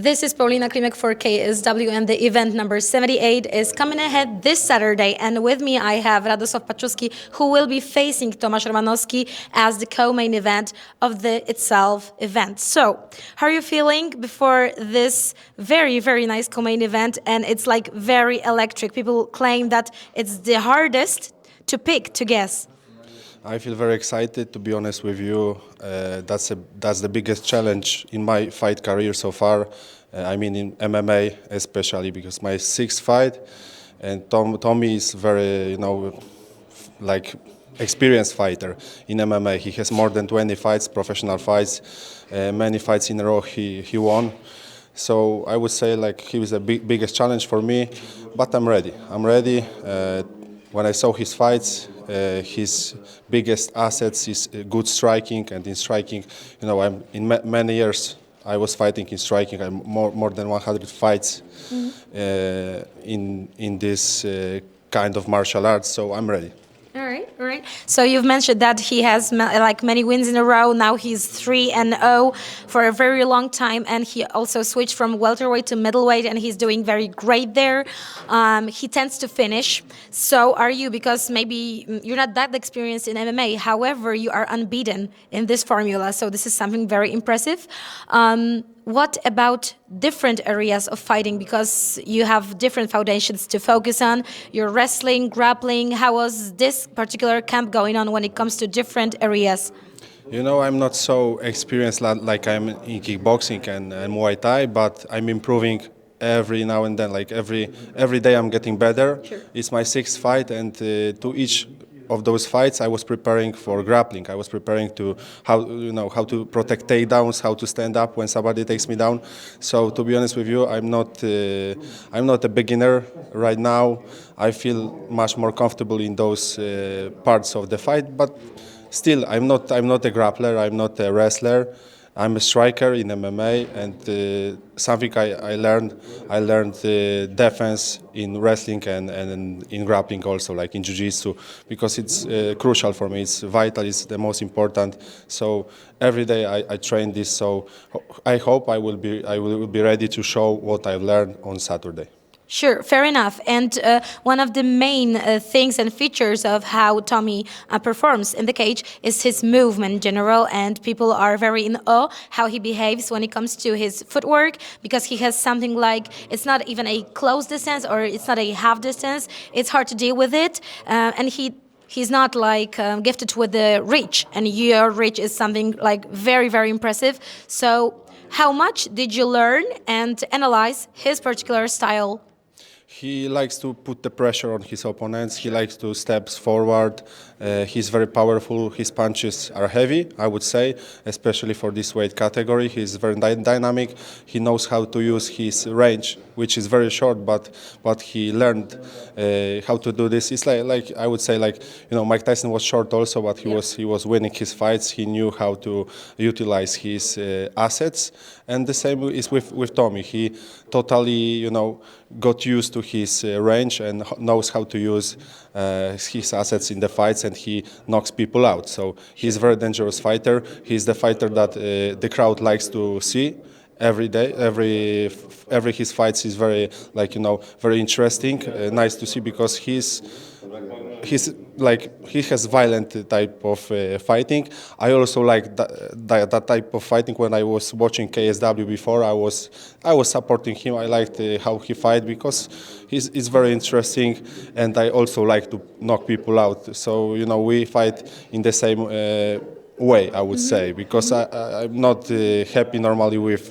This is Paulina Klimek for KSW, and the event number 78 is coming ahead this Saturday. And with me I have Radosław Paczuski, who will be facing Tomasz Romanowski as the co-main event of the itself event. So, how are you feeling before this very, very nice co-main event? And it's like very electric. People claim that it's the hardest to pick, to guess. I feel very excited, to be honest with you. That's the biggest challenge in my fight career so far. I mean in MMA especially, because my sixth fight, and Tommy is very, like experienced fighter in MMA. He has more than 20 fights, professional fights, many fights in a row he won. So I would say like he was the biggest challenge for me, but I'm ready. When I saw his fights, his biggest assets is good striking, and in striking, I'm in many years I was fighting in striking. I'm more than 100 fights in this kind of martial arts, so I'm ready. All right. So you've mentioned that he has like many wins in a row. Now he's 3-0 for a very long time, and he also switched from welterweight to middleweight, and he's doing very great there. He tends to finish. So are you? Because maybe you're not that experienced in MMA. However, you are unbeaten in this formula. So this is something very impressive. What about different areas of fighting? Because you have different foundations to focus on. You're wrestling, grappling. How was this particular camp going on when it comes to different areas? I'm not so experienced like I'm in kickboxing and Muay Thai, but I'm improving every now and then. Like every day I'm getting better. Sure. It's my sixth fight, and to each of those fights I was preparing for grappling. I was preparing to how to protect takedowns, how to stand up when somebody takes me down. So to be honest with you, I'm not a beginner right now. I feel much more comfortable in those parts of the fight, but still I'm not a grappler, I'm not a wrestler. I'm a striker in MMA, and something I learned defense in wrestling and in grappling also, like in jiu-jitsu, because it's crucial for me. It's vital. It's the most important. So every day I train this. So I hope I will be ready to show what I've learned on Saturday. Sure, fair enough. And one of the main things and features of how Tommy performs in the cage is his movement in general, and people are very in awe how he behaves when it comes to his footwork, because he has something like, it's not even a close distance or it's not a half distance, it's hard to deal with it, and he's not like gifted with the reach, and your reach is something like very, very impressive. So how much did you learn and analyze his particular style? He likes to put the pressure on his opponents. He likes to step forward. He's very powerful. His punches are heavy, I would say, especially for this weight category. He's very dynamic. He knows how to use his range, which is very short, but he learned how to do this. It's like I would say, Mike Tyson was short also, but he was winning his fights. He knew how to utilize his assets, and the same is with Tommy. He totally got used to his range and knows how to use his assets in the fights, and he knocks people out. So he's a very dangerous fighter. He's the fighter that the crowd likes to see every day. Every his fights is very very interesting, nice to see, because he has violent type of fighting. I also like that type of fighting. When I was watching KSW before, I was supporting him. I liked how he fight, because it's very interesting, and I also like to knock people out. So we fight in the same way, I would say, because I'm not happy normally with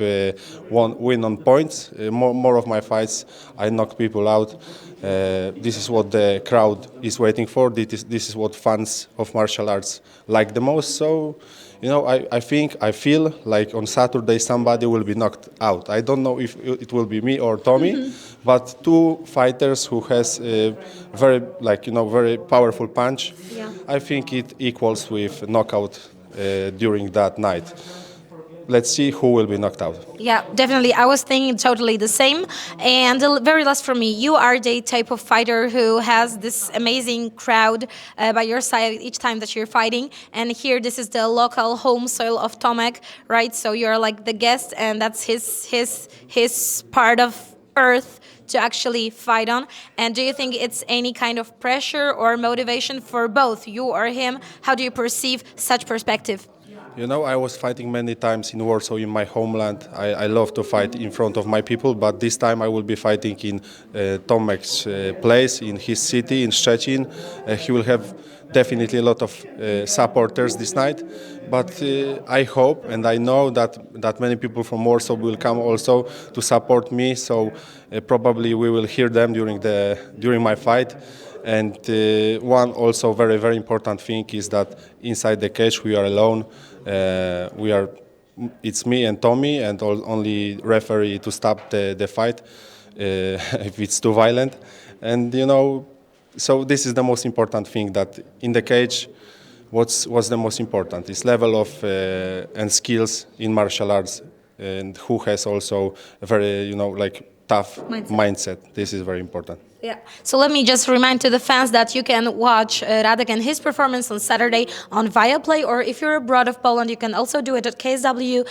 one win on points. More of my fights, I knock people out. This is what the crowd is waiting for. This is what fans of martial arts like the most. So, I feel like on Saturday somebody will be knocked out. I don't know if it will be me or Tommy, but two fighters who has a very powerful punch. Yeah. I think it equals with knockout during that night. let's see who will be knocked out. Yeah, definitely. I was thinking totally the same. And the very last for me, you are the type of fighter who has this amazing crowd by your side each time that you're fighting. And here, this is the local home soil of Tomek, right? So you're like the guest, and that's his part of earth to actually fight on. And do you think it's any kind of pressure or motivation for both you or him? How do you perceive such perspective? You know, I was fighting many times in Warsaw, in my homeland. I love to fight in front of my people, but this time I will be fighting in Tomek's place, in his city, in Szczecin. He will have definitely a lot of supporters this night, but I hope and I know that many people from Warsaw will come also to support me, so probably we will hear them during my fight. And one also very, very important thing is that inside the cage we are alone. It's me and Tommy, and only referee to stop the fight if it's too violent. And you know, so this is the most important thing, that in the cage, what's the most important is level of and skills in martial arts, and who has also a very tough mindset. This is very important. Yeah. So let me just remind to the fans that you can watch Radek and his performance on Saturday on Viaplay, or if you're abroad of Poland, you can also do it at kswtv.com.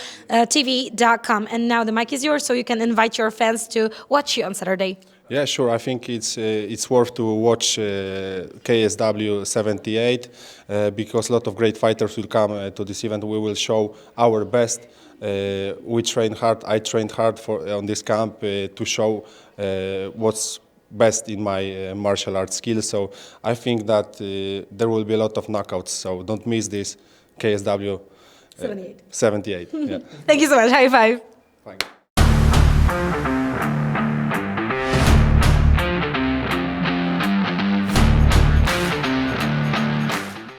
And now the mic is yours, so you can invite your fans to watch you on Saturday. Yeah, sure. I think it's worth to watch KSW 78 because a lot of great fighters will come to this event. We will show our best. We train hard. I trained hard on this camp to show what's best in my martial arts skills. So I think that there will be a lot of knockouts. So don't miss this KSW 78. Yeah. Thank you so much. High five. Thanks.